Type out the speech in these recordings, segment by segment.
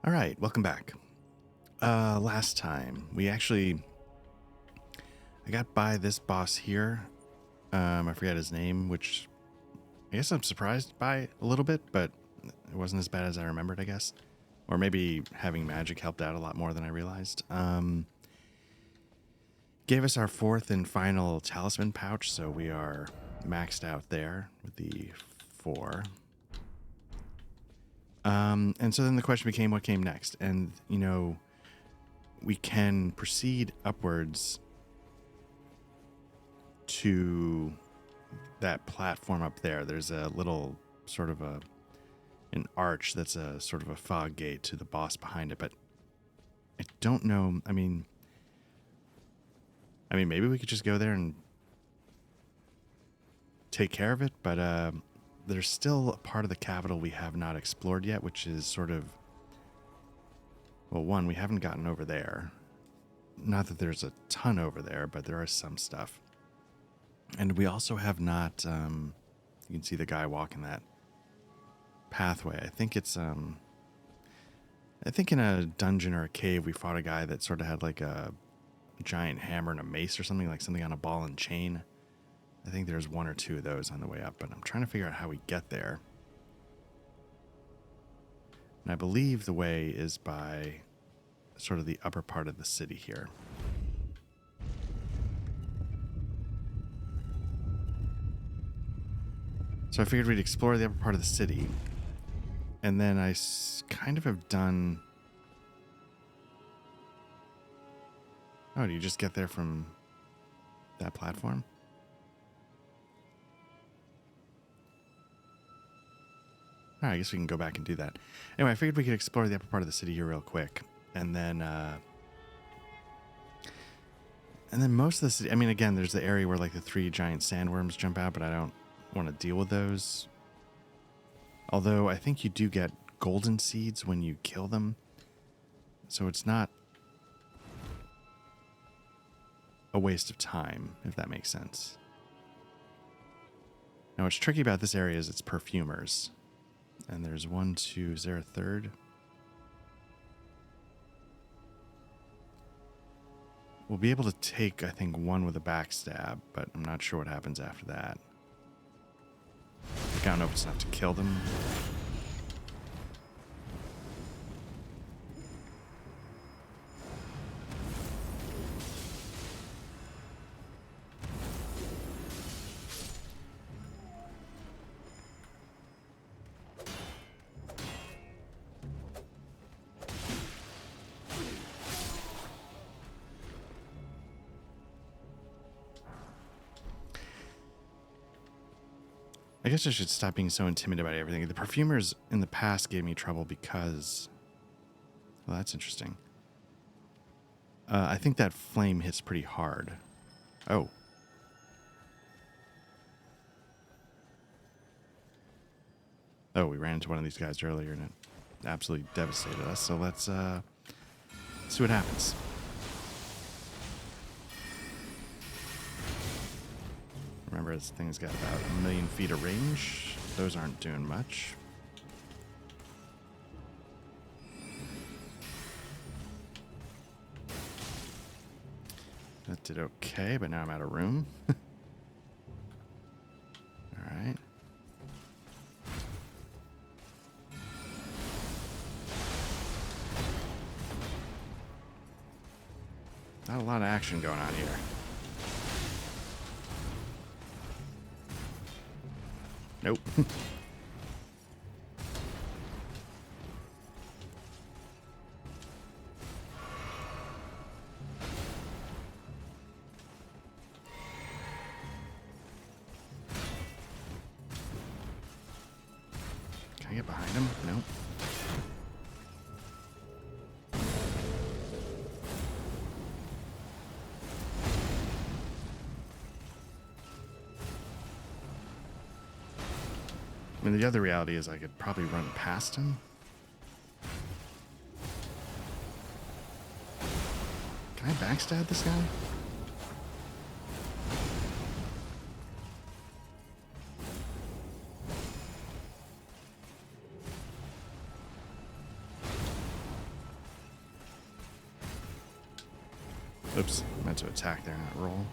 All right, welcome back. Last time I got by this boss here. I forget his name, which I guess I'm surprised by a little bit, but it wasn't as bad as I remembered, I guess. Or maybe having magic helped out a lot more than I realized. Gave us our fourth and final talisman pouch, so we are maxed out there with the 4. And so then the question became, what came next? And, we can proceed upwards to that platform up there. There's a little sort of an arch that's a sort of a fog gate to the boss behind it, but I don't know. I mean, maybe we could just go there and take care of it, but there's still a part of the capital we have not explored yet, which is sort of, well, one, we haven't gotten over there. Not that there's a ton over there, but there are some stuff. And we also have not, you can see the guy walking that pathway. I think it's, I think in a dungeon or a cave, we fought a guy that sort of had like a giant hammer and a mace or something, like something on a ball and chain. I think there's 1 or 2 of those on the way up, but I'm trying to figure out how we get there. And I believe the way is by sort of the upper part of the city here. So I figured we'd explore the upper part of the city. And then I kind of have done... Oh, do you just get there from that platform? All right, I guess we can go back and do that. Anyway, I figured we could explore the upper part of the city here real quick. And then most of the city... I mean, again, there's the area where like the 3 giant sandworms jump out, but I don't want to deal with those. Although I think you do get golden seeds when you kill them. So it's not a waste of time, if that makes sense. Now, what's tricky about this area is it's perfumers. And there's 1, 2, is there a third? We'll be able to take, I think, 1 with a backstab, but I'm not sure what happens after that. I don't know if it's enough to kill them. I guess I should stop being so intimidated by everything. The perfumers in the past gave me trouble because... Well, that's interesting. I think that flame hits pretty hard. Oh. Oh, we ran into one of these guys earlier and it absolutely devastated us. So let's see what happens. Remember, this thing's got about 1 million feet of range. Those aren't doing much. That did okay, but now I'm out of room. Alright. Not a lot of action going on here. Nope. Can I get behind him? Nope. I mean, the other reality is I could probably run past him. Can I backstab this guy? Oops, I meant to attack there, not roll.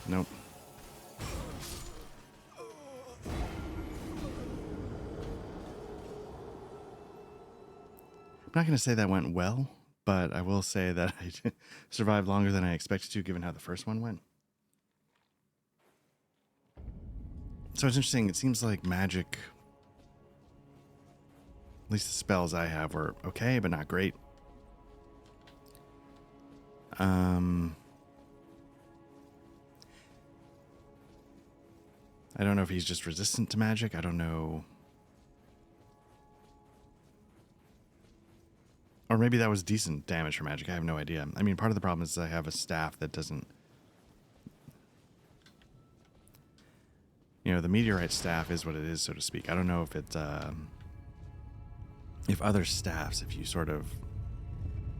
Nope. I'm not going to say that went well, but I will say that I survived longer than I expected to, given how the first one went. So it's interesting. It seems like magic, at least the spells I have, were okay, but not great. I don't know if he's just resistant to magic. I don't know. Or maybe that was decent damage for magic. I have no idea. I mean, part of the problem is I have a staff that doesn't... You know, the meteorite staff is what it is, so to speak. I don't know if it... if other staffs, if you sort of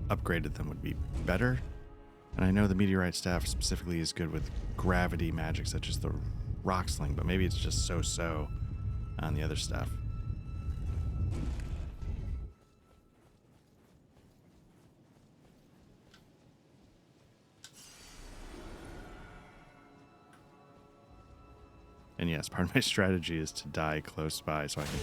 upgraded them, would be better. And I know the meteorite staff specifically is good with gravity magic, such as the rock sling, but maybe it's just so-so on the other stuff. And yes, part of my strategy is to die close by so I can...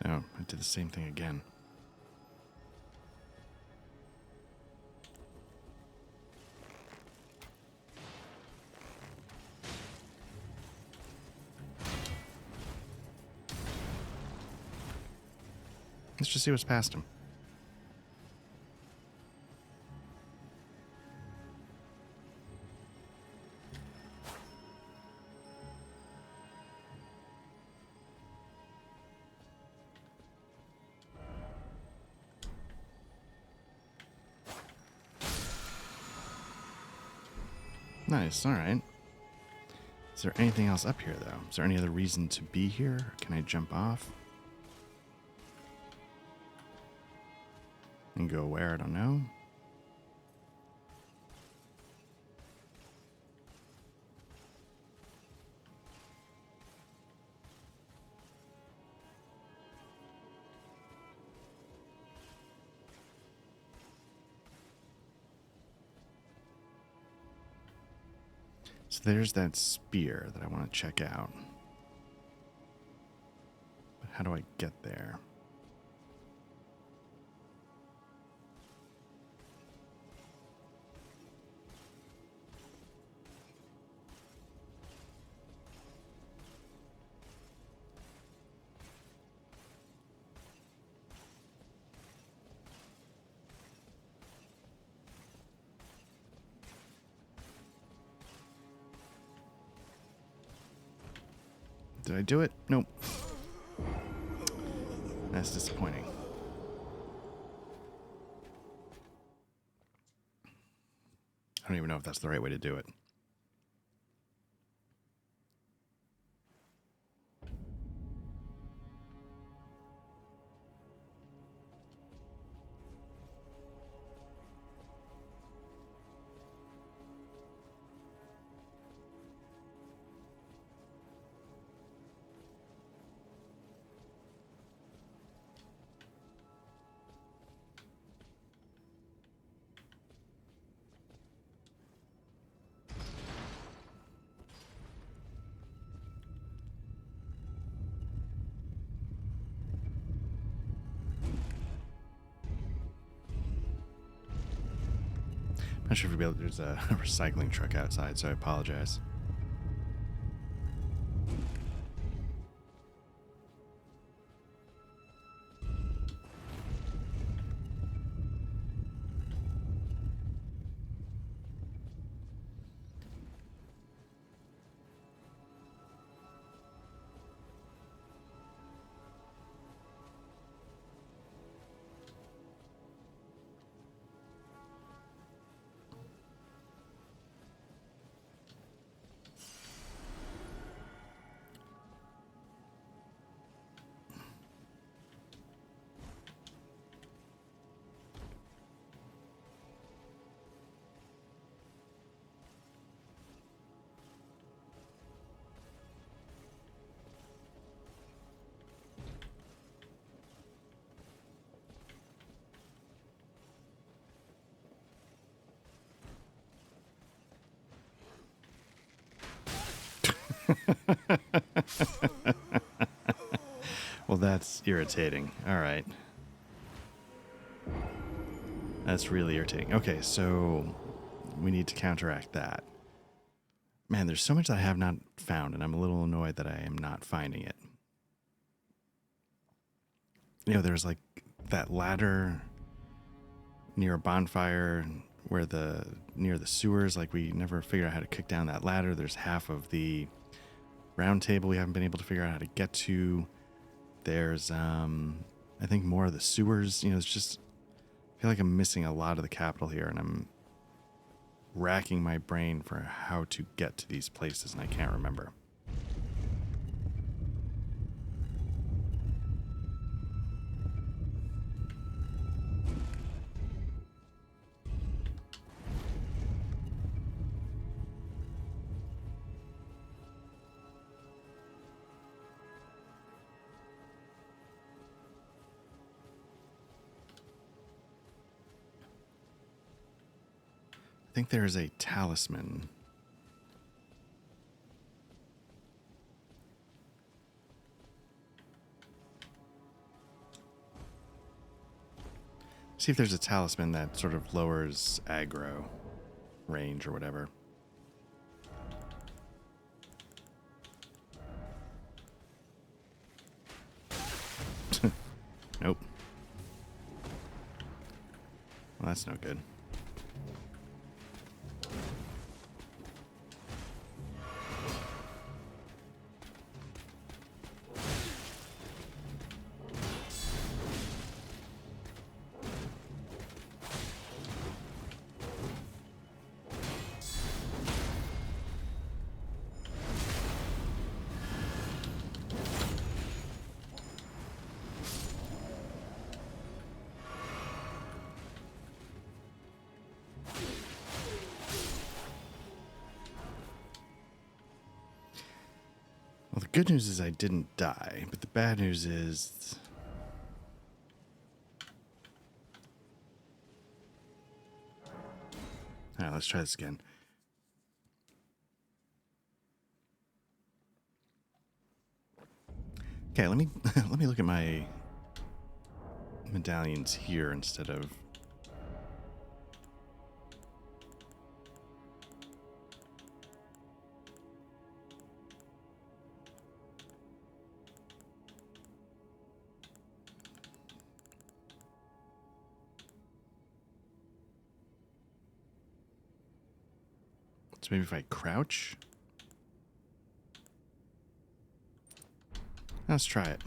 Oh, I did the same thing again. Let's just see what's past him. Nice, alright. Is there anything else up here, though? Is there any other reason to be here? Can I jump off? And go where? I don't know. So there's that spear that I want to check out. But how do I get there? Did I do it? Nope. That's disappointing. I don't even know if that's the right way to do it. Not sure if you'll be able to. There's a recycling truck outside, so I apologize. Well, that's irritating. All right. That's really irritating. Okay, so we need to counteract that. Man, there's so much that I have not found, and I'm a little annoyed that I am not finding it. You know, there's like that ladder near a bonfire where near the sewers, like we never figured out how to kick down that ladder. There's half of the round table we haven't been able to figure out how to get to. There's I think more of the sewers. You know, it's just, I feel like I'm missing a lot of the capital here, and I'm racking my brain for how to get to these places, and I can't remember. I think there is a talisman. See if there's a talisman that sort of lowers aggro range or whatever. Nope. Well, that's no good. Well, the good news is I didn't die, but the bad news is... All right, let's try this again. Okay, let me look at my medallions here instead of... So maybe if I crouch? Let's try it.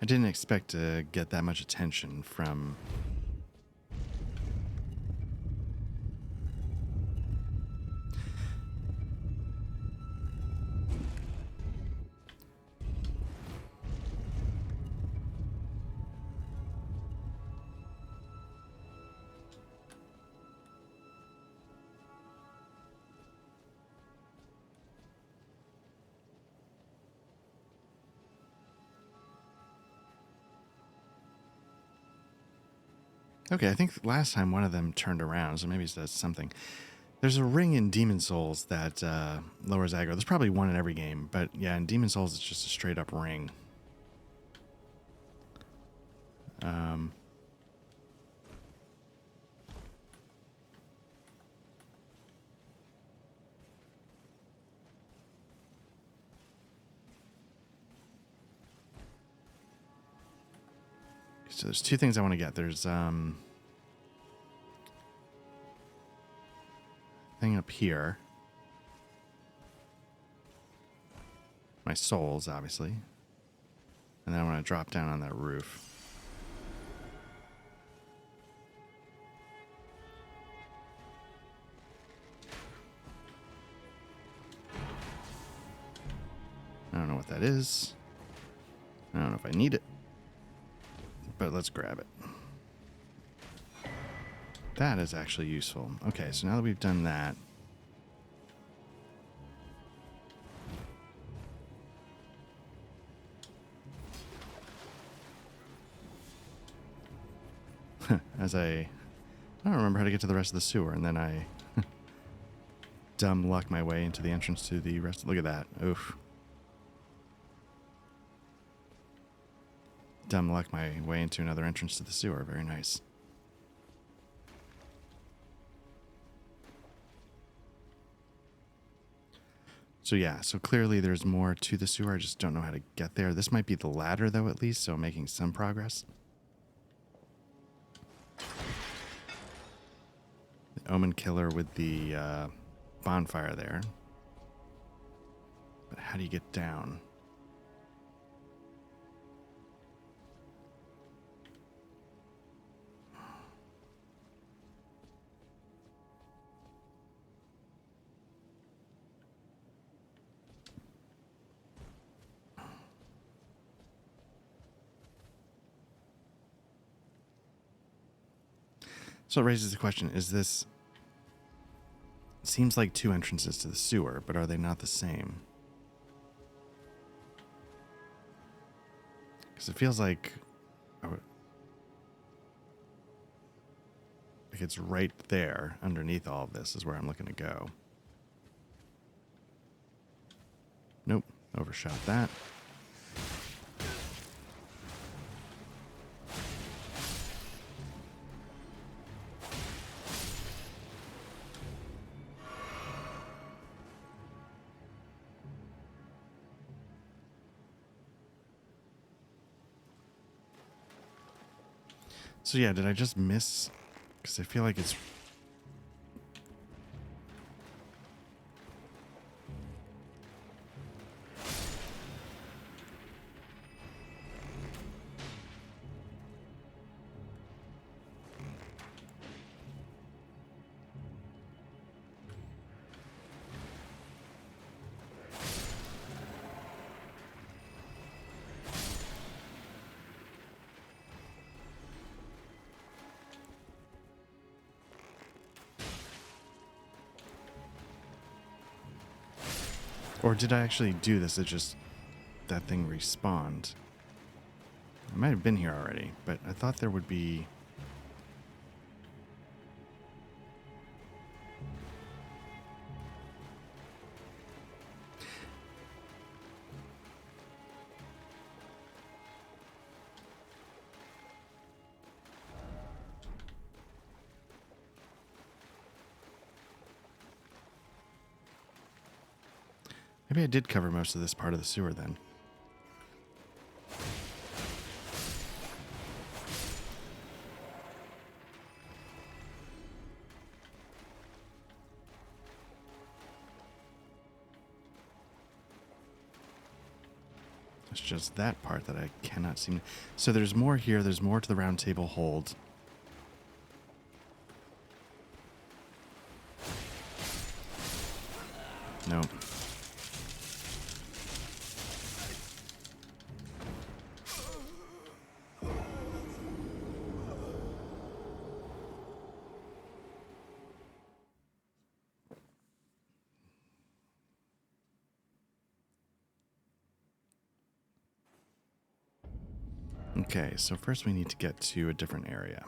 I didn't expect to get that much attention from... Okay, I think last time one of them turned around, so maybe it does something. There's a ring in Demon Souls that lowers aggro. There's probably one in every game, but yeah, in Demon Souls it's just a straight up ring. So there's two things I want to get. There's thing up here. My souls, obviously. And then I want to drop down on that roof. I don't know what that is. I don't know if I need it. But let's grab it. That is actually useful. Okay, so now that we've done that, as I don't remember how to get to the rest of the sewer, and then I dumb luck my way into the entrance to the rest. Look at that. Oof. Dumb luck my way into another entrance to the sewer. Very nice. So yeah, so clearly there's more to the sewer. I just don't know how to get there. This might be the ladder, though, at least, so I'm making some progress. The Omen Killer with the bonfire there. But how do you get down? So it raises the question, is this... It seems like two entrances to the sewer, but are they not the same? Because it feels like it's right there underneath all of this is where I'm looking to go. Nope, overshot that. So yeah, did I just miss? Because I feel like it's... Or did I actually do this? It just... that thing respawned. I might have been here already, but I thought there would be... Maybe I did cover most of this part of the sewer then. It's just that part that I cannot seem... So there's more here. There's more to the round table hold. Nope. Okay, so first we need to get to a different area.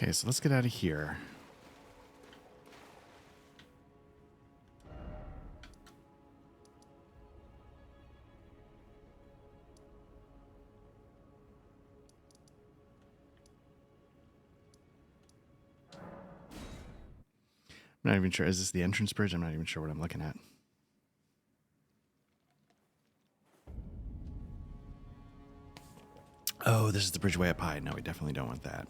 Okay, so let's get out of here. I'm not even sure. Is this the entrance bridge? I'm not even sure what I'm looking at. Oh, this is the bridge way up high. No, we definitely don't want that.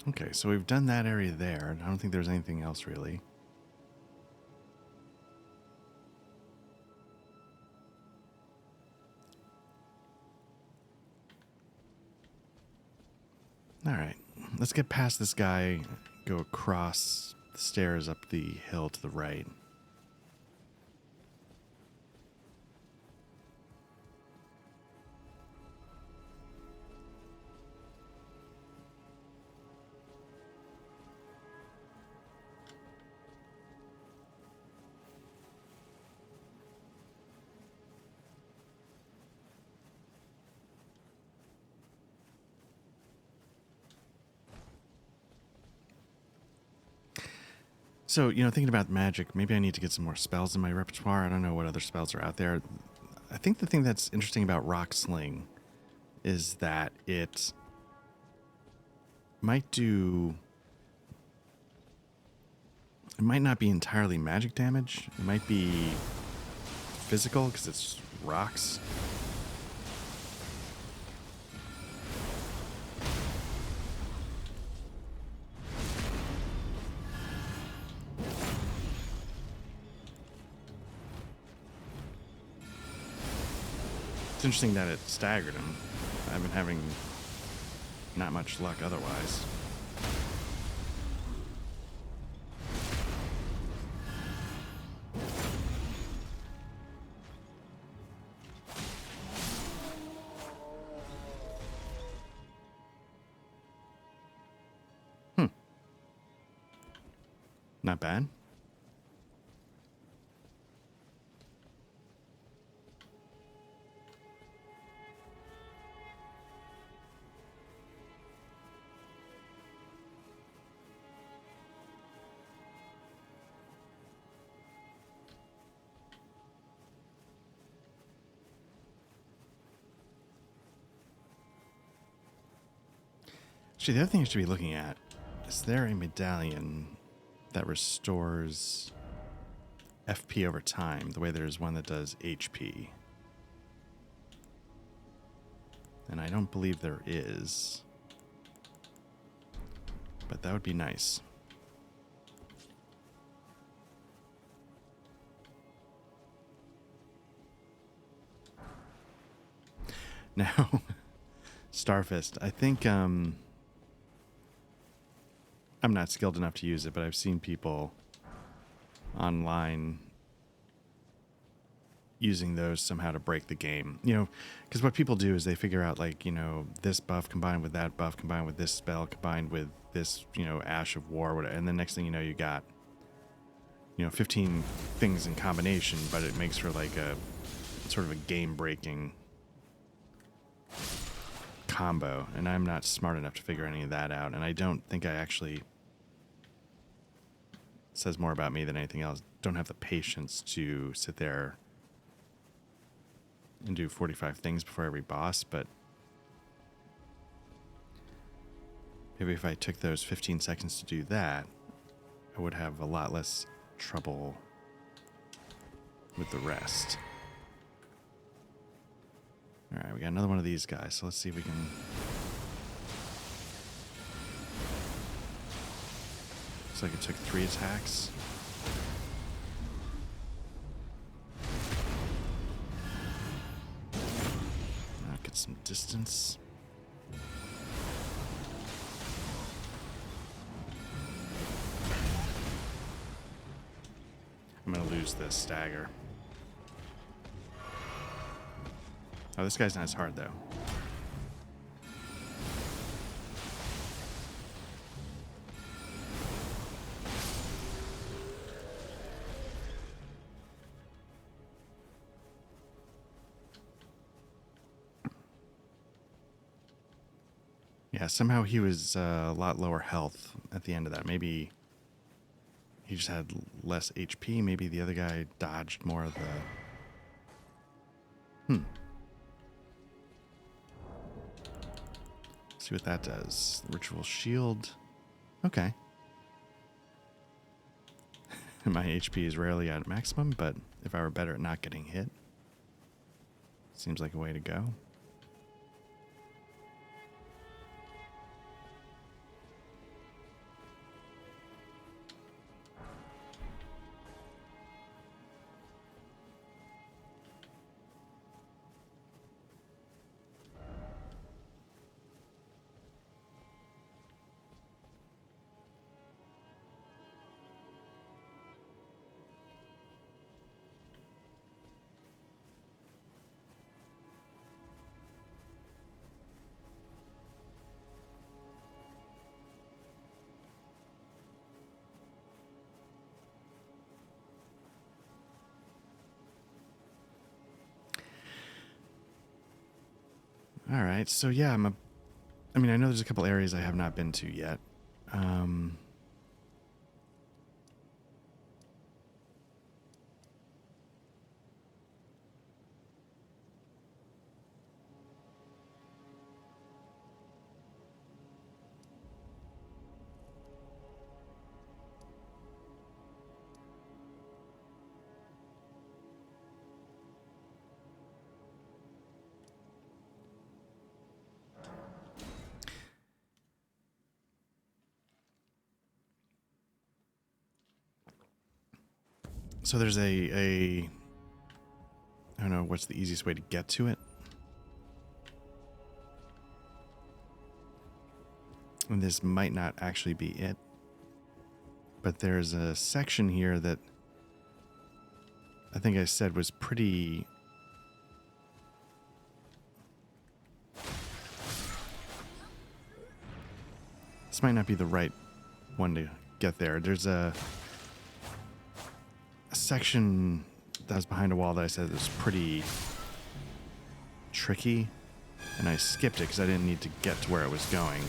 Okay, so we've done that area there. I don't think there's anything else really. All right, let's get past this guy, go across the stairs up the hill to the right. So, thinking about magic, maybe I need to get some more spells in my repertoire. I don't know what other spells are out there. I think the thing that's interesting about Rock Sling is that it might not be entirely magic damage. It might be physical because it's rocks. It's interesting that it staggered him. I've been having not much luck otherwise. Not bad. Actually, the other thing I should be looking at, is there a medallion that restores FP over time, the way there's one that does HP? And I don't believe there is. But that would be nice. Now, Starfist, I think I'm not skilled enough to use it, but I've seen people online using those somehow to break the game. Because what people do is they figure out, like, this buff combined with that buff combined with this spell combined with this, Ash of War, whatever, and the next thing you know, you got, 15 things in combination, but it makes for like a sort of a game-breaking combo, and I'm not smart enough to figure any of that out, and I don't think I actually, says more about me than anything else, don't have the patience to sit there and do 45 things before every boss, but maybe if I took those 15 seconds to do that, I would have a lot less trouble with the rest. Alright, we got another one of these guys, so let's see if we can... Looks like it took 3 attacks. Now get some distance. I'm gonna lose this stagger. Oh, this guy's not as hard, though. Yeah, somehow he was a lot lower health at the end of that. Maybe he just had less HP. Maybe the other guy dodged more of the... See what that does. Ritual shield. Okay. My HP is rarely at maximum, but if I were better at not getting hit, seems like a way to go. All right, so yeah, I mean, I know there's a couple areas I have not been to yet. So there's I don't know what's the easiest way to get to it. And this might not actually be it. But there's a section here that I think I said was pretty... This might not be the right one to get there. There's a section that was behind a wall that I said was pretty tricky, and I skipped it because I didn't need to get to where I was going.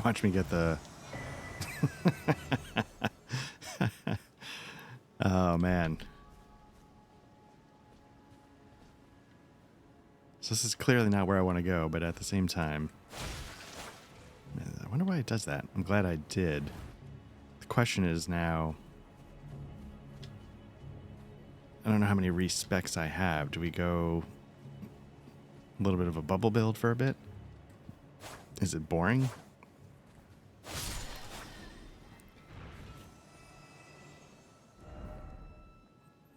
Watch me get the... Oh, man. So this is clearly not where I want to go, but at the same time... I wonder why it does that. I'm glad I did. The question is now... I don't know how many respecs I have. Do we go a little bit of a bubble build for a bit? Is it boring?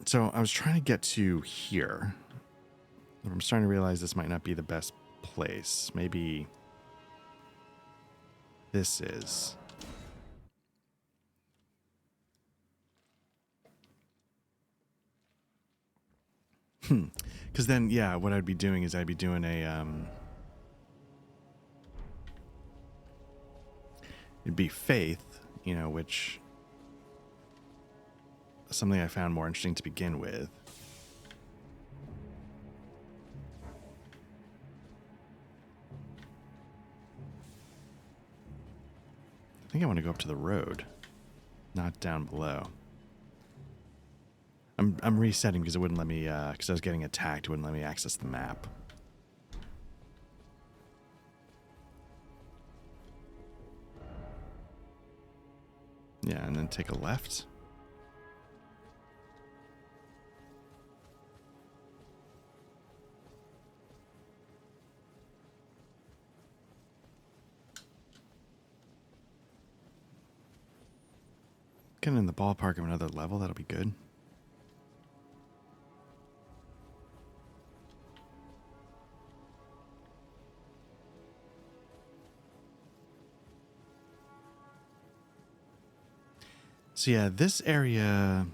So I was trying to get to here. I'm starting to realize this might not be the best place. Maybe this is. Because then, yeah, what I'd be doing is I'd be doing a... it'd be faith, you know, which... something I found more interesting to begin with. I think I want to go up to the road, not down below. I'm resetting because it wouldn't let me, because I was getting attacked, it wouldn't let me access the map. Yeah, and then take a left. Getting in the ballpark of another level, that'll be good. So yeah, this area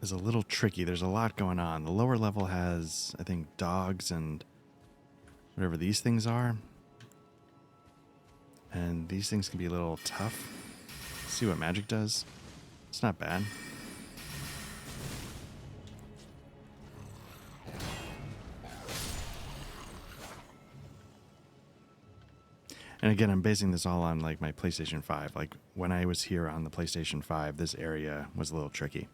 is a little tricky. There's a lot going on. The lower level has, I think, dogs and whatever these things are. And these things can be a little tough. Let's see what magic does. It's not bad. And again, I'm basing this all on like my PlayStation 5. Like when I was here on the PlayStation 5, this area was a little tricky.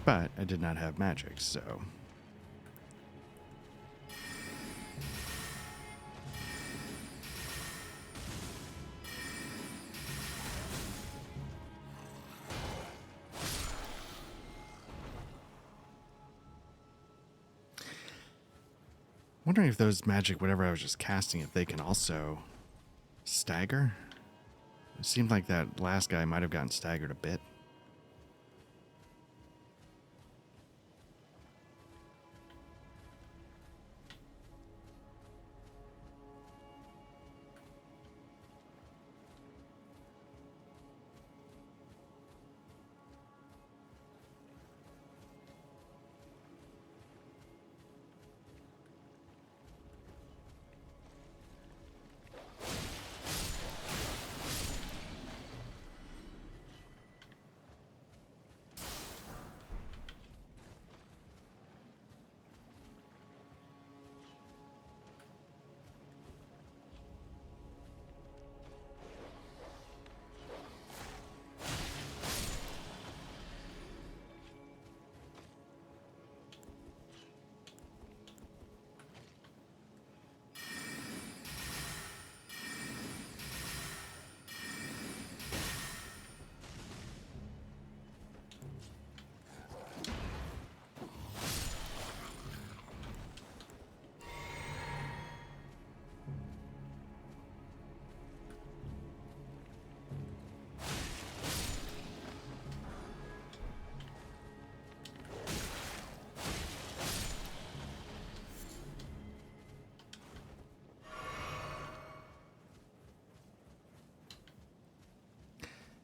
But I did not have magic, so... wondering if those magic, whatever I was just casting, if they can also stagger? It seemed like that last guy might have gotten staggered a bit.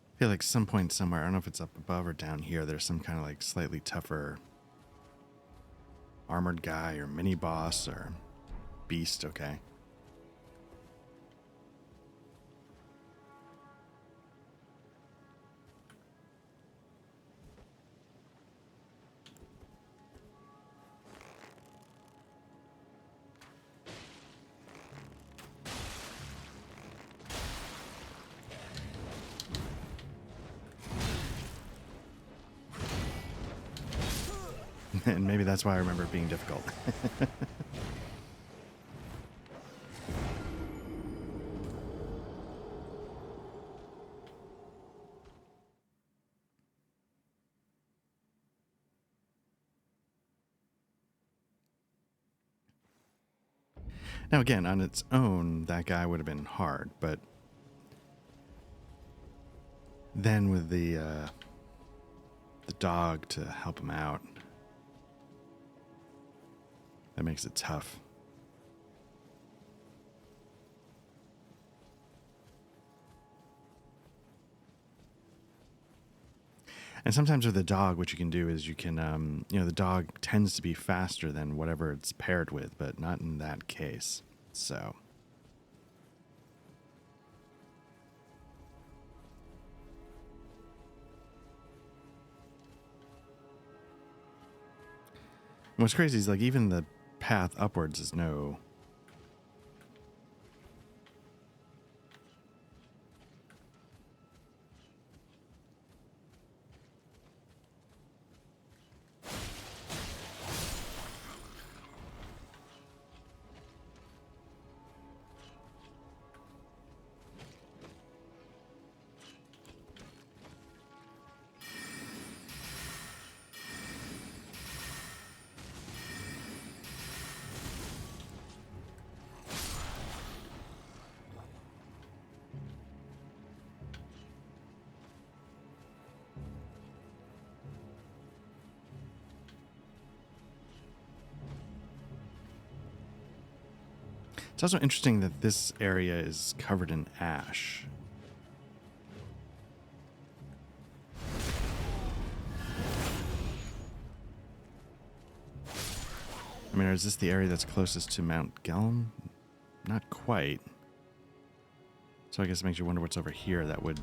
I feel like some point somewhere, I don't know if it's up above or down here, there's some kind of like slightly tougher armored guy or mini boss or beast, okay. And maybe that's why I remember it being difficult. Now again, on its own, that guy would have been hard, but then with the dog to help him out, that makes it tough. And sometimes with the dog, what you can do is you can, the dog tends to be faster than whatever it's paired with, but not in that case. So. And what's crazy is like even the path upwards is no... It's also interesting that this area is covered in ash. I mean, is this the area that's closest to Mount Gelm? Not quite. So I guess it makes you wonder what's over here that would...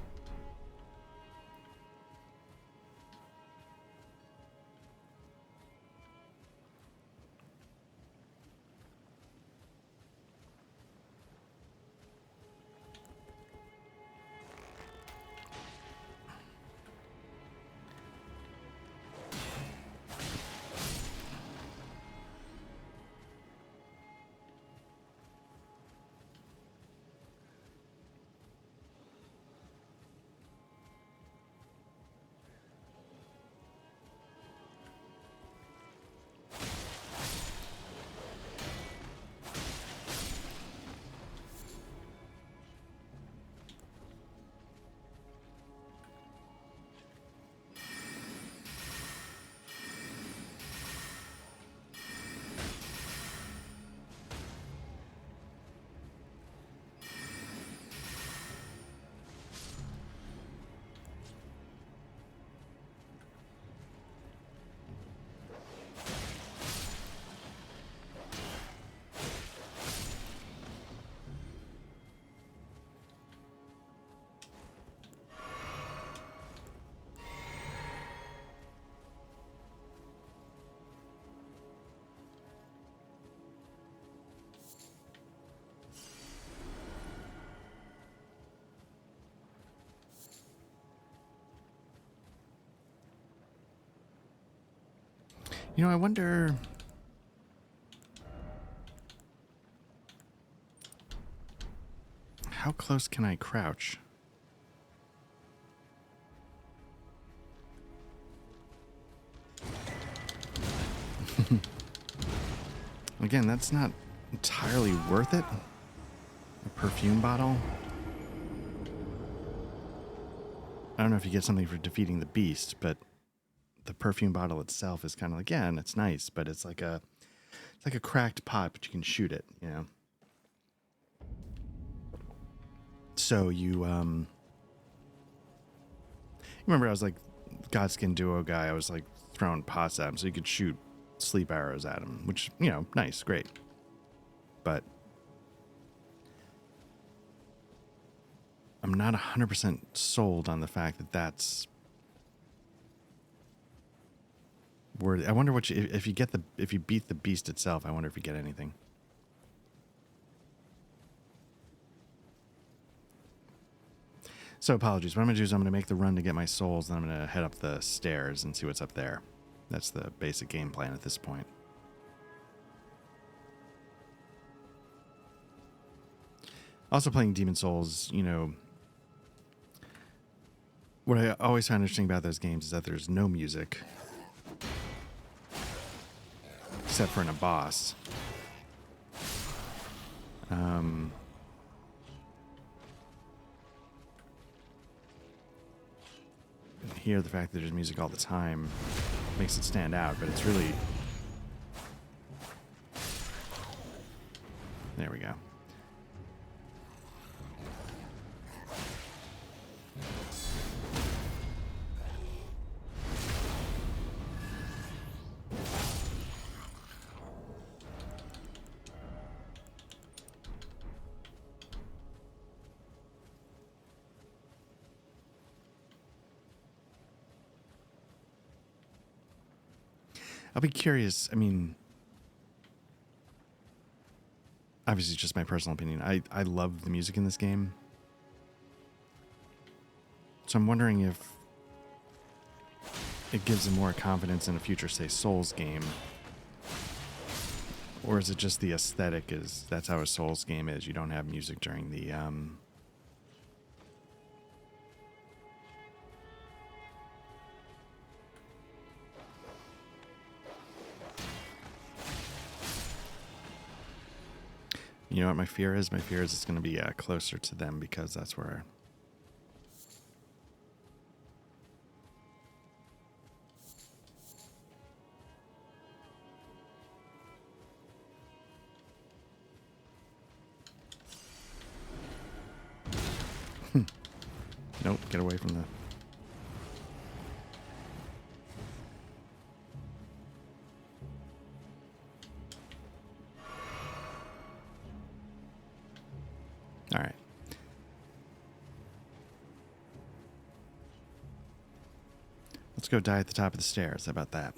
You know, I wonder... how close can I crouch? Again, that's not entirely worth it. A perfume bottle. I don't know if you get something for defeating the beast, but the perfume bottle itself is kind of like, yeah, and it's nice, but it's like a cracked pot, but you can shoot it, you know. So you remember I was like Godskin Duo guy, I was like throwing pots at him so you could shoot sleep arrows at him, which, you know, nice, great. But I'm not 100% sold on the fact that that's worth. I wonder what you, if you beat the beast itself, I wonder if you get anything. So apologies. What I'm going to do is I'm going to make the run to get my souls, then I'm going to head up the stairs and see what's up there. That's the basic game plan at this point. Also playing Demon Souls, you know, what I always find interesting about those games is that there's no music. Except for in a boss. Here, the fact that there's music all the time makes it stand out, but it's really... There we go. I'll be curious. I mean, obviously, it's just my personal opinion. I love the music in this game. So I'm wondering if it gives them more confidence in a future, say, Souls game. Or is it just the aesthetic is, that's how a Souls game is. You don't have music during the, You know what my fear is? My fear is it's going to be closer to them because that's where... Nope, get away from the... Alright. Let's go die at the top of the stairs. How about that?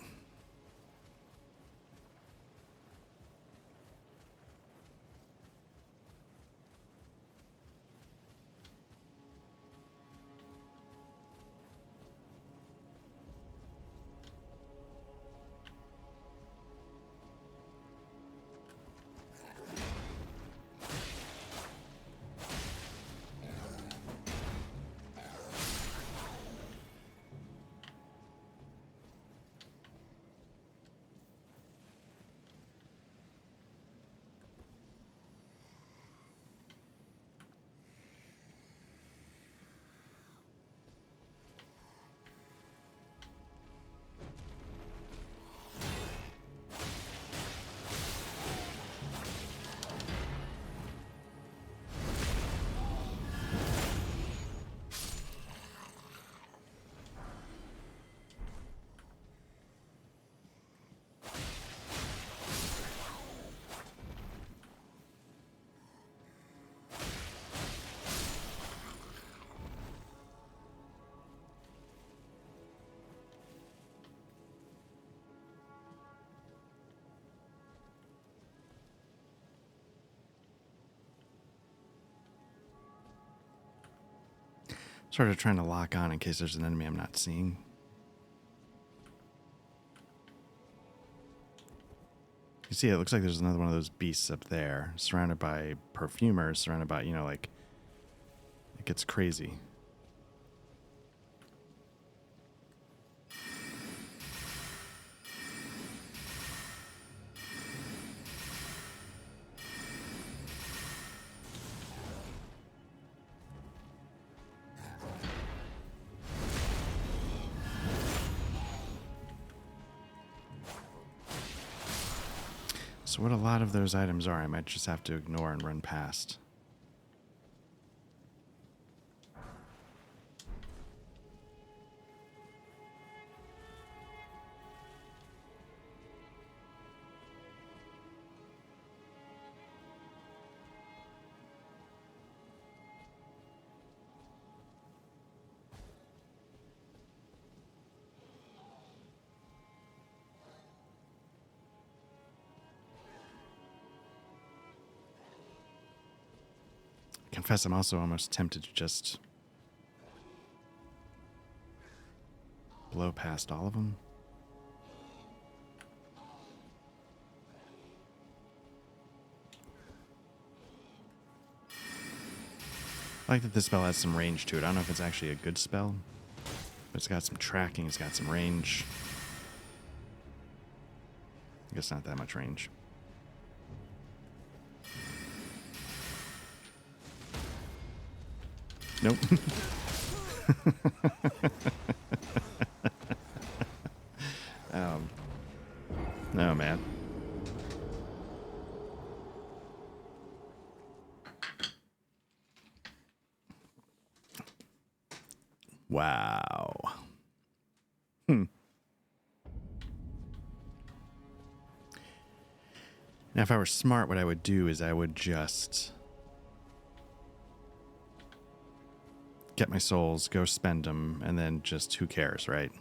Sort of trying to lock on in case there's an enemy I'm not seeing. You see, it looks like there's another one of those beasts up there, surrounded by perfumers, surrounded by, you know, like, it gets crazy. So what a lot of those items are, I might just have to ignore and run past. Confess, I'm also almost tempted to just blow past all of them. I like that this spell has some range to it. I don't know if it's actually a good spell, but it's got some tracking, it's got some range. I guess not that much range. Nope. No, man. Wow. Now, if I were smart, what I would do is I would just get my souls, go spend them, and then just who cares, right?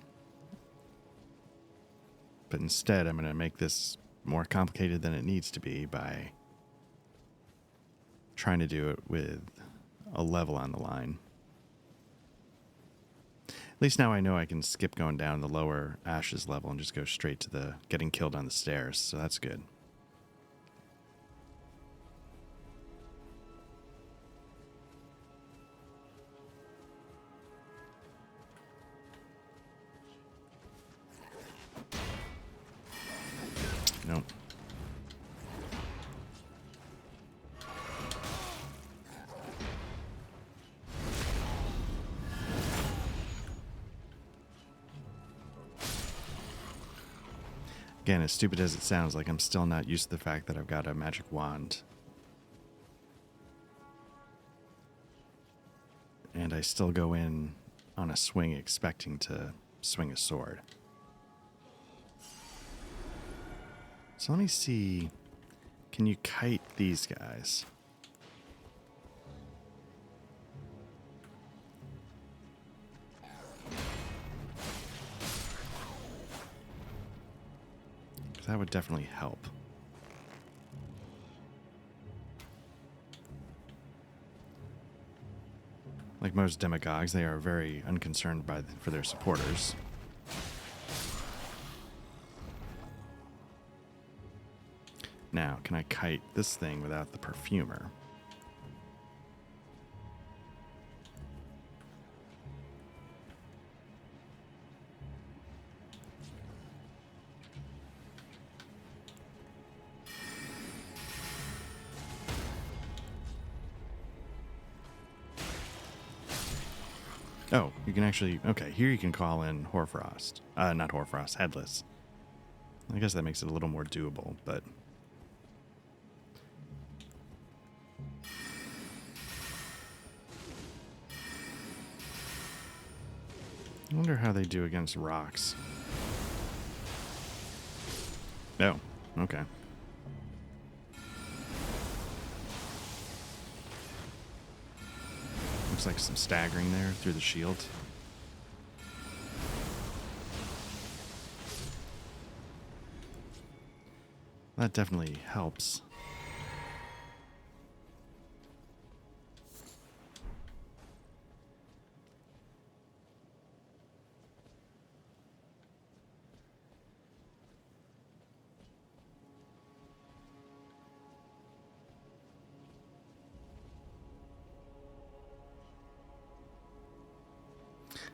But instead, I'm going to make this more complicated than it needs to be by trying to do it with a level on the line. At least now I know I can skip going down the lower ashes level and just go straight to the getting killed on the stairs, so that's good. Nope. Again, as stupid as it sounds, like I'm still not used to the fact that I've got a magic wand. And I still go in on a swing expecting to swing a sword. So let me see. Can you kite these guys? That would definitely help. Like most demagogues, they are very unconcerned for their supporters. Now, can I kite this thing without the perfumer? Oh, you can actually... Okay, here you can call in Hoarfrost. Not Hoarfrost, Headless. I guess that makes it a little more doable, but... I wonder how they do against rocks. Oh, okay. Looks like some staggering there through the shield. That definitely helps.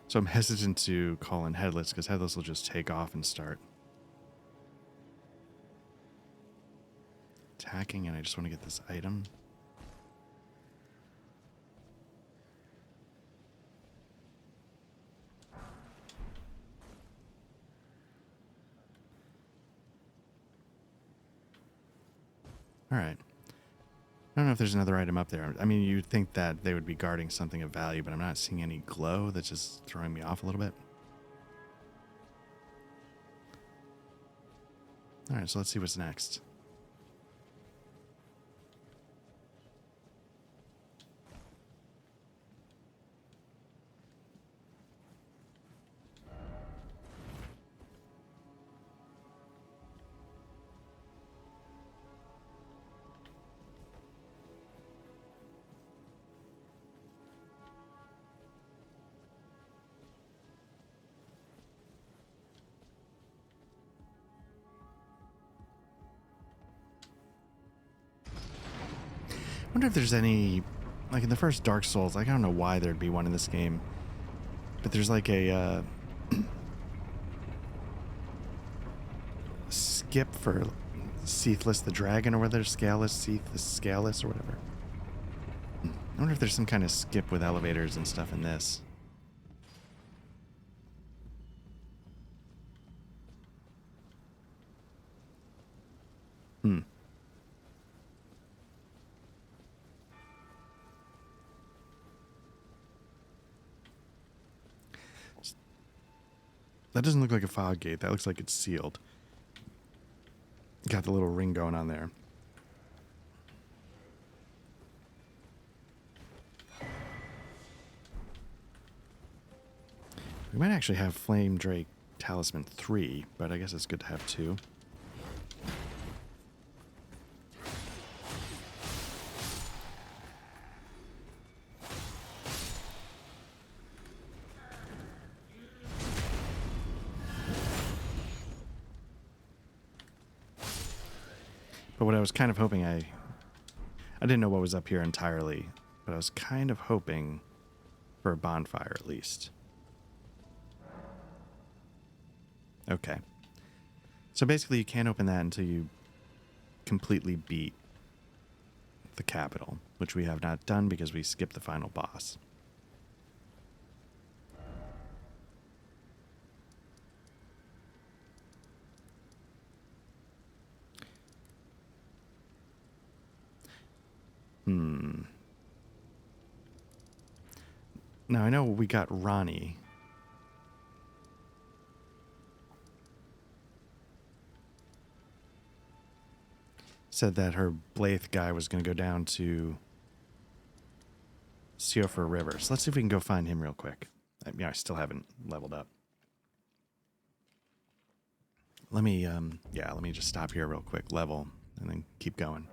So I'm hesitant to call in Headless because Headless will just take off and start attacking, and I just want to get this item. All right. I don't know if there's another item up there. I mean, you'd think that they would be guarding something of value, but I'm not seeing any glow. That's just throwing me off a little bit. All right, so let's see what's next. I wonder if there's any, like in the first Dark Souls, like I don't know why there'd be one in this game, but there's like a skip for Seathless the Dragon or whether Scaleless, Scaleless or whatever. I wonder if there's some kind of skip with elevators and stuff in this. That doesn't look like a fog gate. That looks like it's sealed. Got the little ring going on there. We might actually have Flame Drake Talisman 3, but I guess it's good to have 2. But what I was kind of hoping I didn't know what was up here entirely, but I was kind of hoping for a bonfire at least. Okay. So basically you can't open that until you completely beat the capital, which we have not done because we skipped the final boss. Now, I know we got Ronnie. Said that her Blythe guy was going to go down to Seofer River. So let's see if we can go find him real quick. I still haven't leveled up. Let me, let me just stop here real quick, level, and then keep going.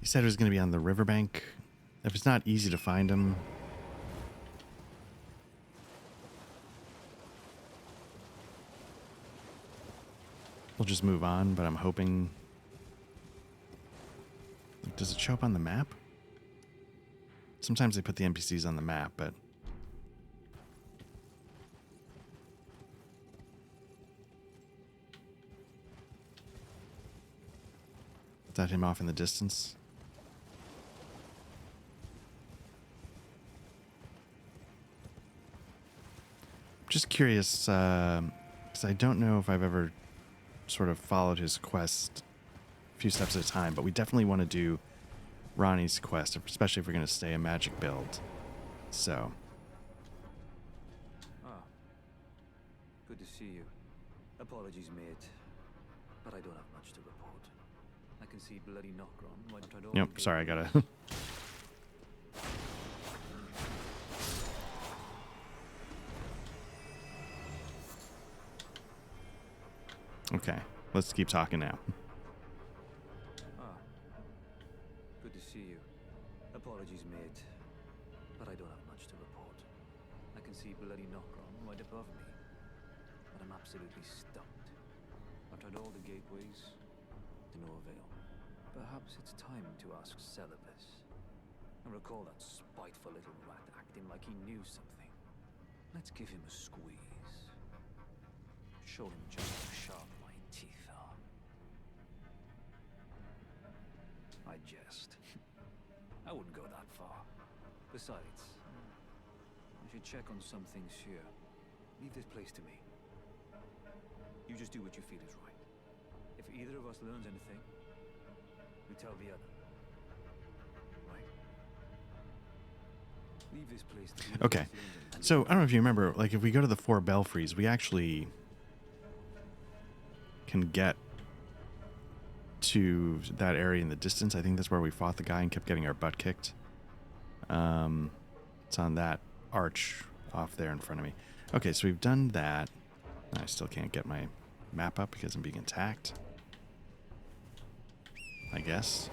He said it was going to be on the riverbank. If it's not easy to find him, we'll just move on, but I'm hoping... Like, does it show up on the map? Sometimes they put the NPCs on the map, but... Is that him off in the distance? Just curious, because I don't know if I've ever sort of followed his quest a few steps at a time, but we definitely want to do Ronnie's quest, especially if we're going to stay a magic build. So. Ah, good to see you. Apologies, mate, but I don't have much to report. I can see bloody Nokron. Why don't I Yep, sorry, I gotta... Okay, let's keep talking now. Ah, good to see you. Apologies, mate, but I don't have much to report. I can see bloody Nokron right above me, but I'm absolutely stumped. I've tried all the gateways, to no avail. Perhaps it's time to ask Celibus. I recall that spiteful little rat acting like he knew something. Let's give him a squeeze. Show him just how sharp my teeth are. I jest. I wouldn't go that far. Besides, I should check on some things here. Leave this place to me. You just do what you feel is right. If either of us learns anything, we tell the other. Right? Leave this place to the Okay, so I don't know if you remember, like if we go to the 4 belfries, we actually can get to that area in the distance. I think that's where we fought the guy and kept getting our butt kicked. It's on that arch off there in front of me. Okay, so we've done that. I still can't get my map up because I'm being attacked, I guess.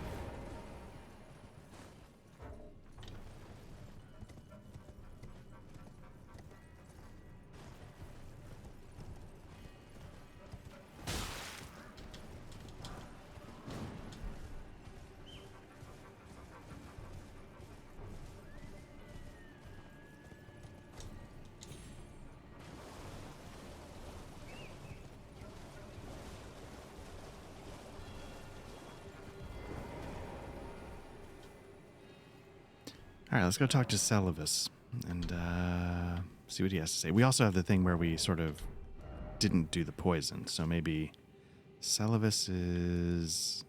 All right, let's go talk to Celibus and see what he has to say. We also have the thing where we sort of didn't do the poison, so maybe Celibus is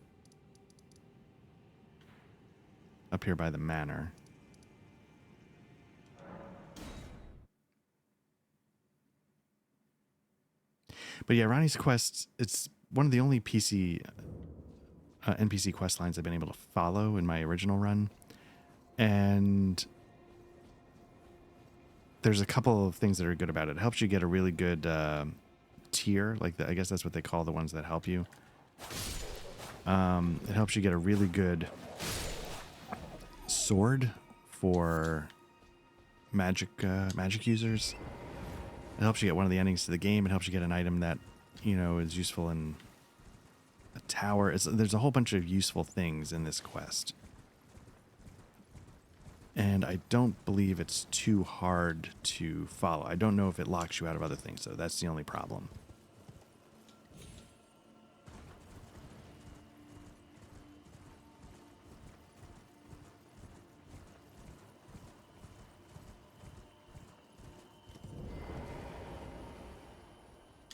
up here by the manor. But yeah, Ronnie's quest, it's one of the only NPC quest lines I've been able to follow in my original run. And there's a couple of things that are good about it. It helps you get a really good tier, like I guess that's what they call the ones that help you. It helps you get a really good sword for magic users. It helps you get one of the endings to the game. It helps you get an item that, you know, is useful in a tower. There's a whole bunch of useful things in this quest. And I don't believe it's too hard to follow. I don't know if it locks you out of other things, though. That's the only problem.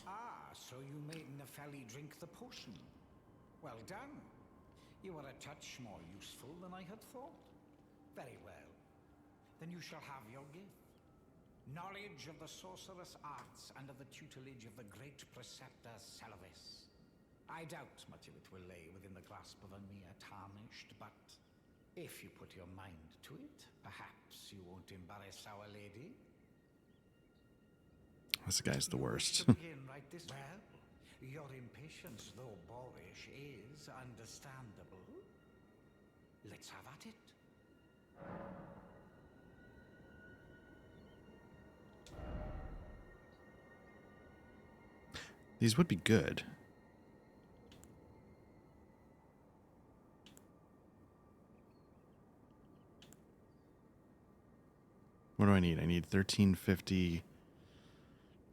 Ah, so you made Nepheli drink the potion. Well done. You are a touch more useful than I had thought. Very well. Then you shall have your gift. Knowledge of the sorcerous arts under the tutelage of the great preceptor Celovis. I doubt much of it will lay within the grasp of a mere tarnished, but if you put your mind to it, perhaps you won't embarrass Our Lady. This guy's the worst. To begin right this well, your impatience, though boorish, is understandable. Let's have at it. These would be good. What do I need? I need 1350,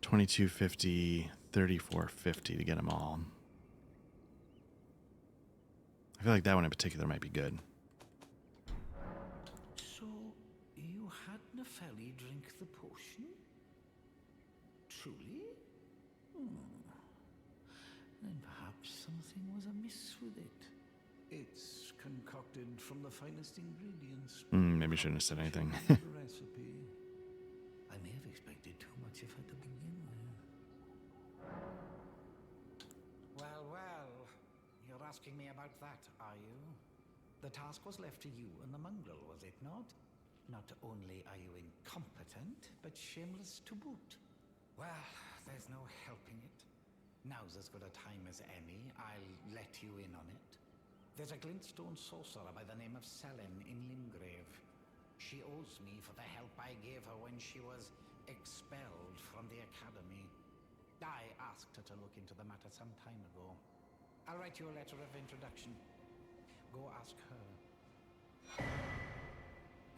2250, 3450 to get them all. I feel like that one in particular might be good. So, you had Nepheli drink the potion? Truly? Then perhaps something was amiss with it. It's concocted from the finest ingredients. Maybe I shouldn't have said anything. Recipe. I may have expected too much of her to begin with. Well, well. You're asking me about that, are you? The task was left to you and the mongrel, was it not? Not only are you incompetent, but shameless to boot. Well, there's no helping it. Now's as good a time as any. I'll let you in on it. There's a glintstone sorcerer by the name of Selin in Limgrave. She owes me for the help I gave her when she was expelled from the academy. I asked her to look into the matter some time ago. I'll write you a letter of introduction. Go ask her.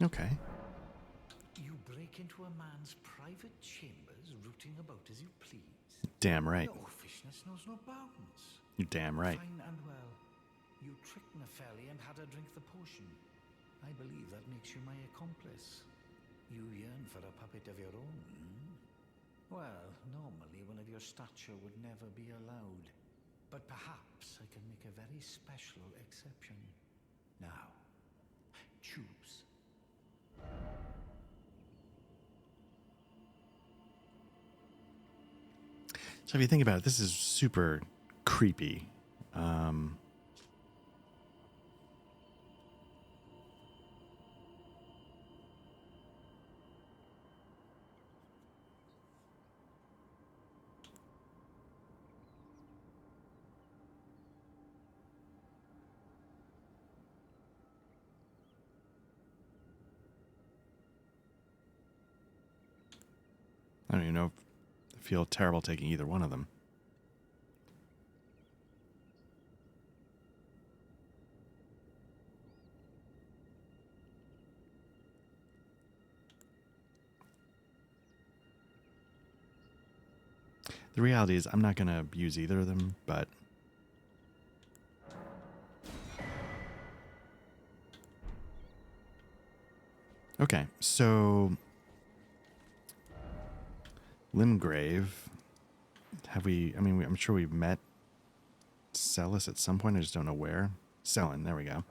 Okay. You break into a man's private chambers, rooting about as you please. Damn right. Your officiousness knows no bounds. You're damn right. Fine and well. You tricked Nepheli and had her drink the potion. I believe that makes you my accomplice. You yearn for a puppet of your own, hmm? Well, normally one of your stature would never be allowed. But perhaps I can make a very special exception. Now, choose. So if you think about it, this is super creepy. I don't even know if I feel terrible taking either one of them. The reality is I'm not going to use either of them, but okay, so Limgrave, have we, I mean, I'm sure we've met Celis at some point, I just don't know where. Selin, there we go.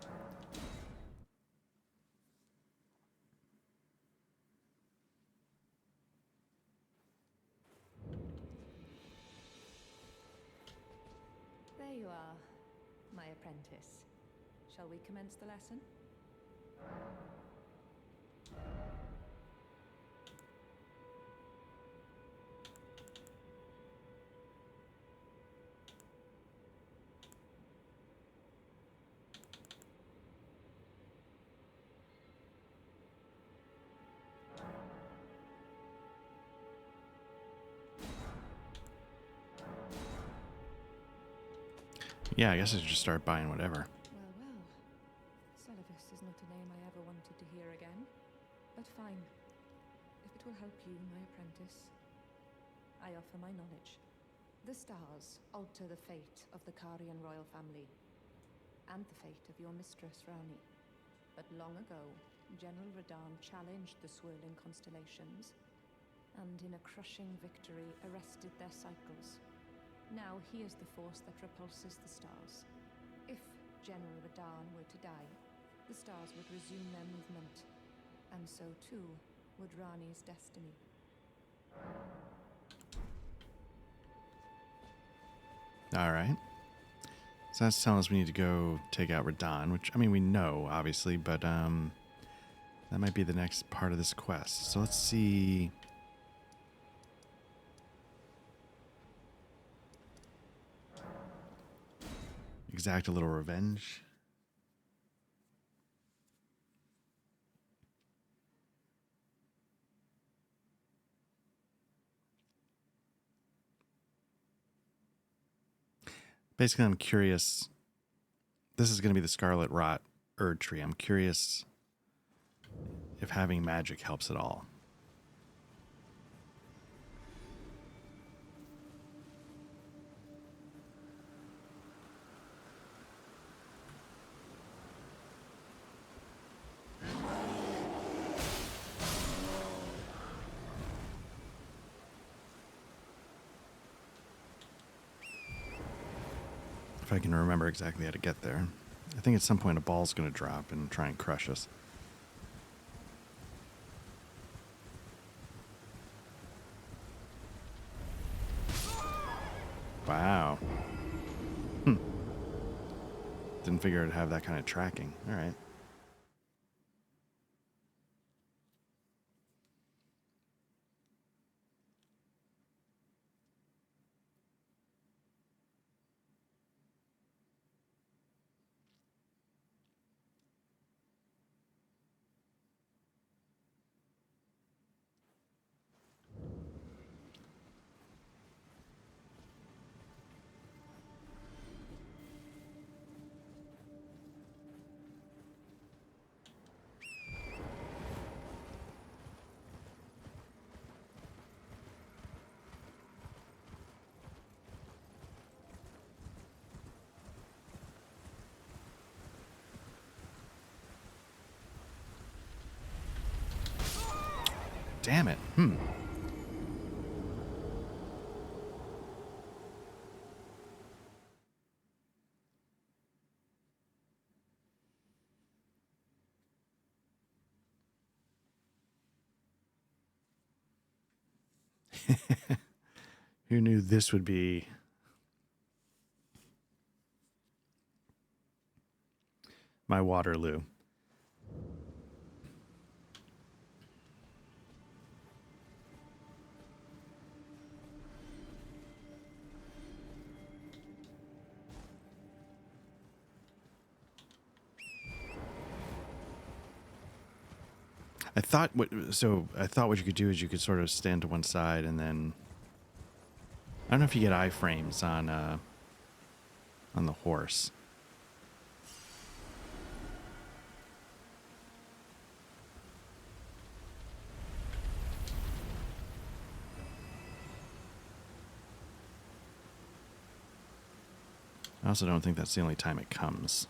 There you are, my apprentice. Shall we commence the lesson? Yeah, I guess I should just start buying whatever. Well, well. Celovis is not a name I ever wanted to hear again. But fine. If it will help you, my apprentice, I offer my knowledge. The stars alter the fate of the Karian royal family, and the fate of your mistress, Rani. But long ago, General Radahn challenged the swirling constellations, and in a crushing victory arrested their cycles. Now he is the force that repulses the stars. If General Radahn were to die, the stars would resume their movement, and so too would Rani's destiny. All right. So that's telling us we need to go take out Radahn, which, I mean, we know, obviously, but that might be the next part of this quest. So let's see. Exact a little revenge. Basically, I'm curious. This is going to be the Scarlet Rot Erd Tree. I'm curious if having magic helps at all. If I can remember exactly how to get there. I think at some point a ball's going to drop and try and crush us. Wow. Didn't figure it'd have that kind of tracking. All right. Damn it. Who knew this would be my Waterloo? I thought what you could do is you could sort of stand to one side and then I don't know if you get iframes on the horse. I also don't think that's the only time it comes.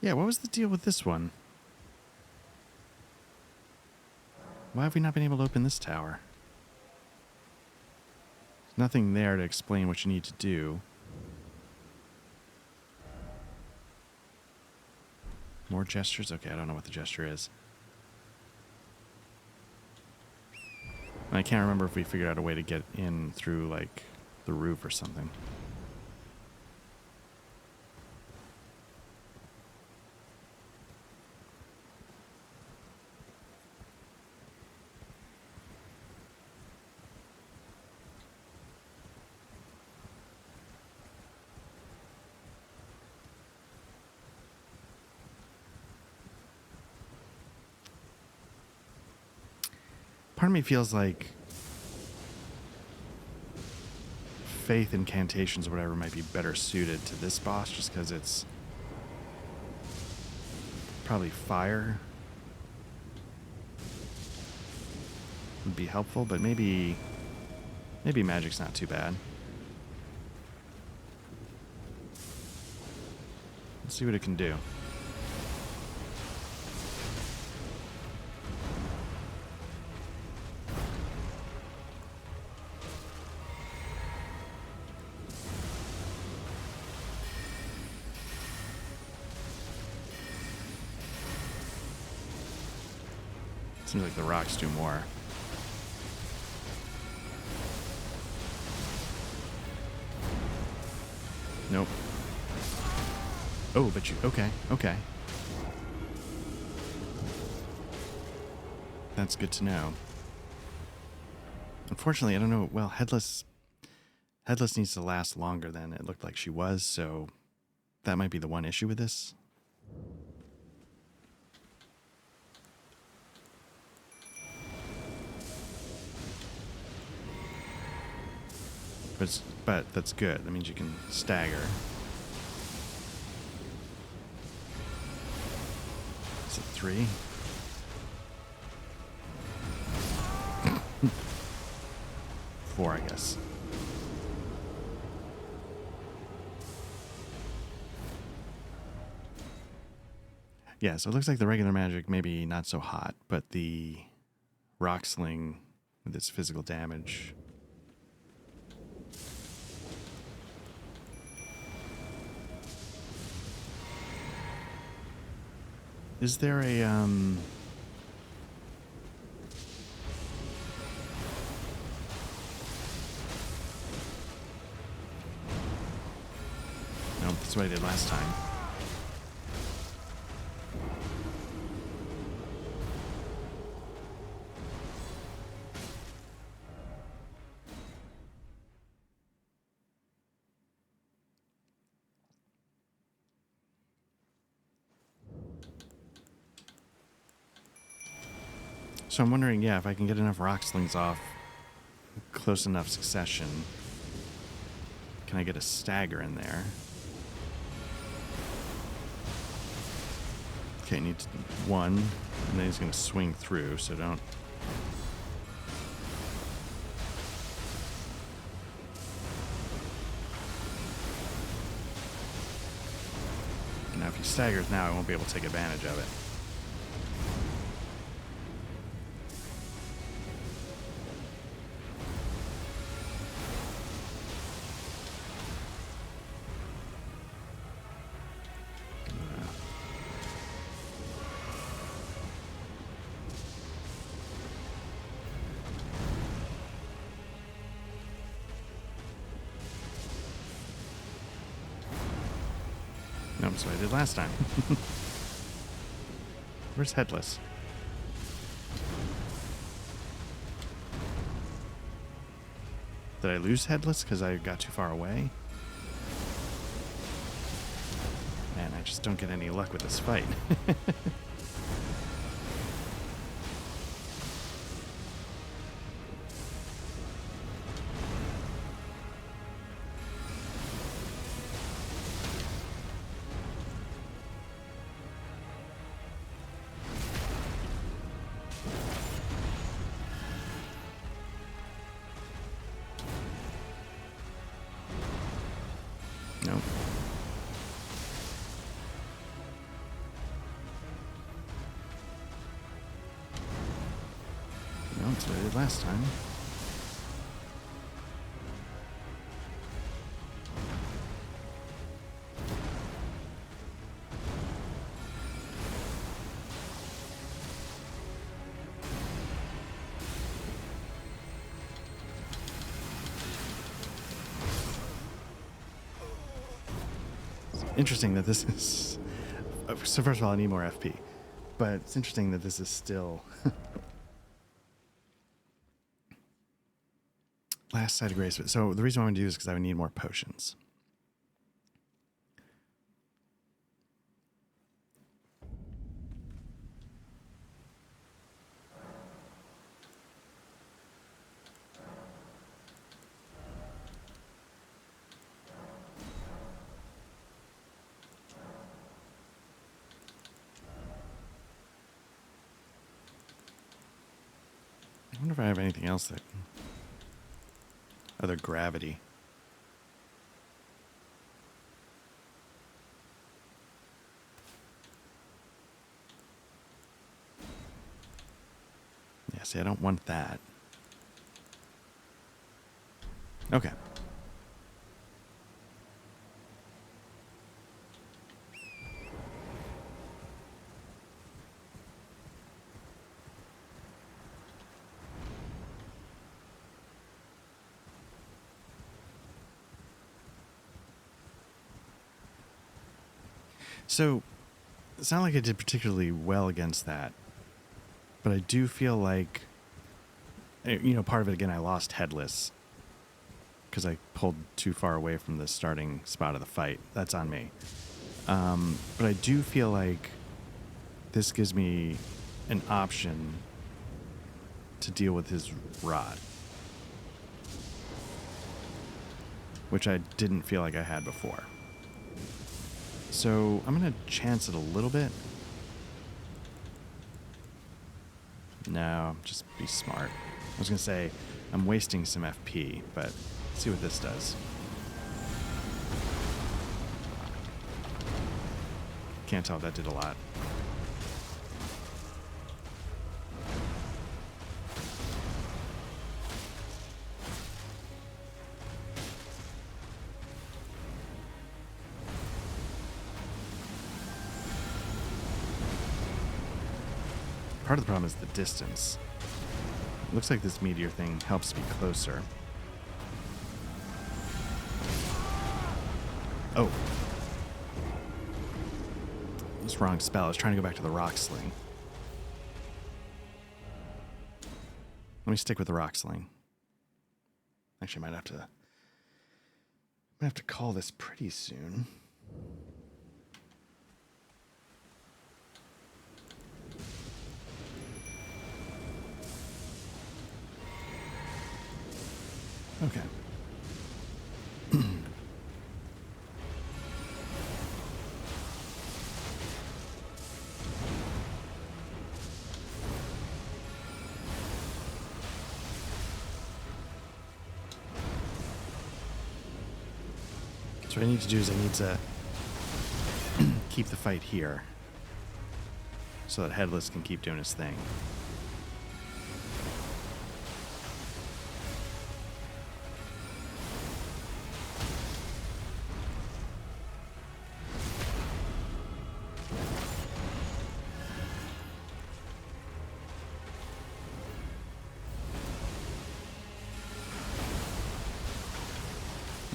Yeah, what was the deal with this one? Why have we not been able to open this tower? There's nothing there to explain what you need to do. More gestures? Okay, I don't know what the gesture is. I can't remember if we figured out a way to get in through, like, the roof or something. Part of me feels like faith incantations or whatever might be better suited to this boss just because it's probably fire would be helpful, but maybe magic's not too bad. Let's see what it can do. Seems like the rocks do more. Nope. Oh, but you... Okay, okay. That's good to know. Unfortunately, I don't know... Well, Headless needs to last longer than it looked like she was, so that might be the one issue with this. But that's good. That means you can stagger. Is it 3? Four, I guess. Yeah, so it looks like the regular magic maybe not so hot, but the rock sling with its physical damage. Is there a Nope, that's what I did last time. So I'm wondering, yeah, if I can get enough rock slings off close enough succession, can I get a stagger in there? Okay, need one, and then he's going to swing through, so don't... Now if he staggers now, I won't be able to take advantage of it. Nope, that's what I did last time. Where's Headless? Did I lose Headless because I got too far away? Man, I just don't get any luck with this fight. Nope. No, that's what I did last time. Interesting that this is... So first of all, I need more FP. But it's interesting that this is still... Last side of grace. So the reason I want to do this is because I would need more potions. I wonder if I have anything else that... Other gravity. Yeah, see, I don't want that. Okay. So, it's not like I did particularly well against that, but I do feel like, you know, part of it, again, I lost headless because I pulled too far away from the starting spot of the fight. That's on me. But I do feel like this gives me an option to deal with his rod, which I didn't feel like I had before. So I'm going to chance it a little bit. No, just be smart. I was going to say I'm wasting some FP, but see what this does. Can't tell if that did a lot. Part of the problem is the distance. It looks like this meteor thing helps me closer. Oh. That's wrong spell. I was trying to go back to the rock sling. Let me stick with the rock sling. Actually, I might have to call this pretty soon. Okay. So what I need to do is I need to keep the fight here so that Headless can keep doing his thing.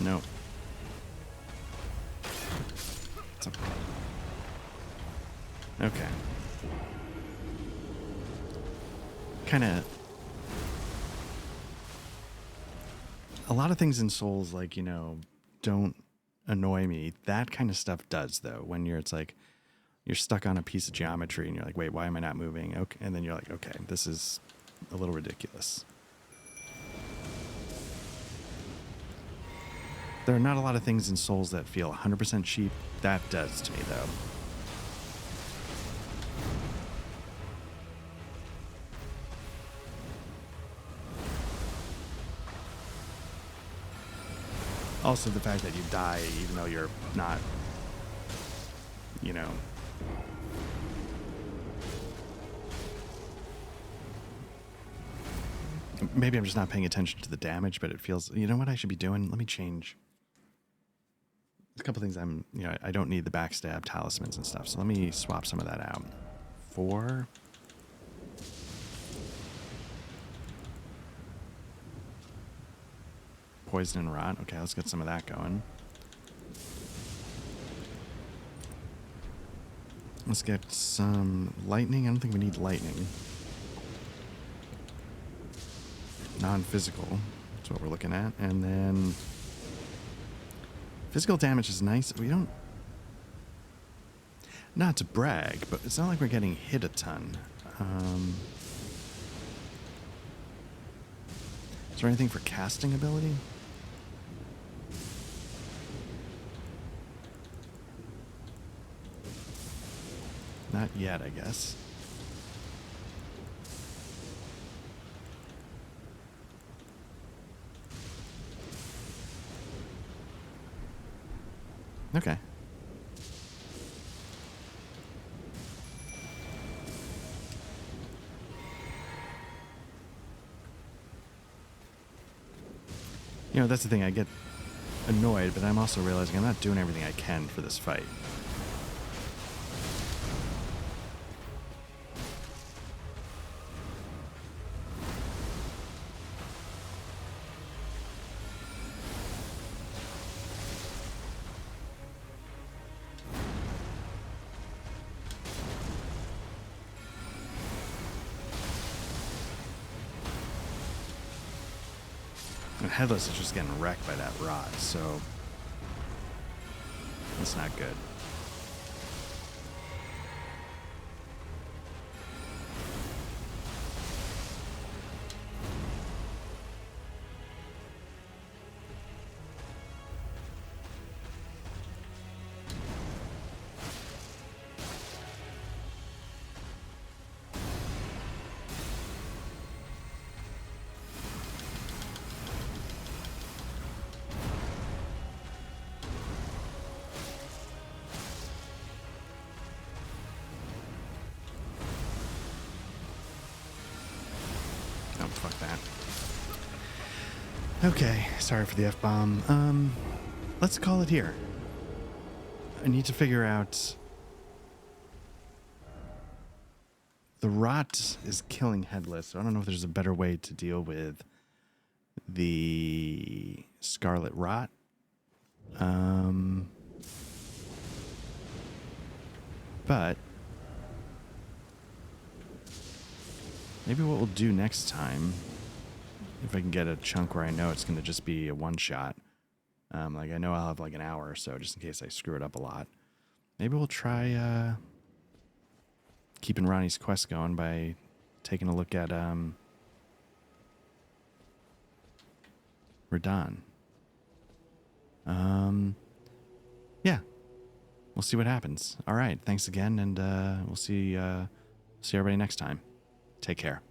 No. Okay. Kind of... A lot of things in Souls, like, you know, don't annoy me. That kind of stuff does, though. When it's like, you're stuck on a piece of geometry and you're like, wait, why am I not moving? Okay. And then you're like, okay, this is a little ridiculous. There are not a lot of things in Souls that feel 100% cheap. That does to me, though. Also, the fact that you die even though you're not, you know... Maybe I'm just not paying attention to the damage, but it feels... You know what I should be doing? Let me change... There's a couple things I don't need the backstab talismans and stuff, so let me swap some of that out. 4. Poison and rot. Okay, let's get some of that going. Let's get some lightning. I don't think we need lightning. Non-physical. That's what we're looking at. And then... Physical damage is nice. We don't... Not to brag, but it's not like we're getting hit a ton. Is there anything for casting ability? Not yet, I guess. Okay. You know, that's the thing. I get annoyed, but I'm also realizing I'm not doing everything I can for this fight. And Headless is just getting wrecked by that rod, so that's not good. Oh, fuck that. Okay, sorry for the F-bomb. Let's call it here. I need to figure out... The rot is killing Headless, so I don't know if there's a better way to deal with the Scarlet Rot. But maybe what we'll do next time, if I can get a chunk where I know it's going to just be a one-shot, like I know I'll have like an hour or so just in case I screw it up a lot. Maybe we'll try keeping Ronnie's quest going by taking a look at Radahn. Yeah, we'll see what happens. All right, thanks again, and we'll see everybody next time. Take care.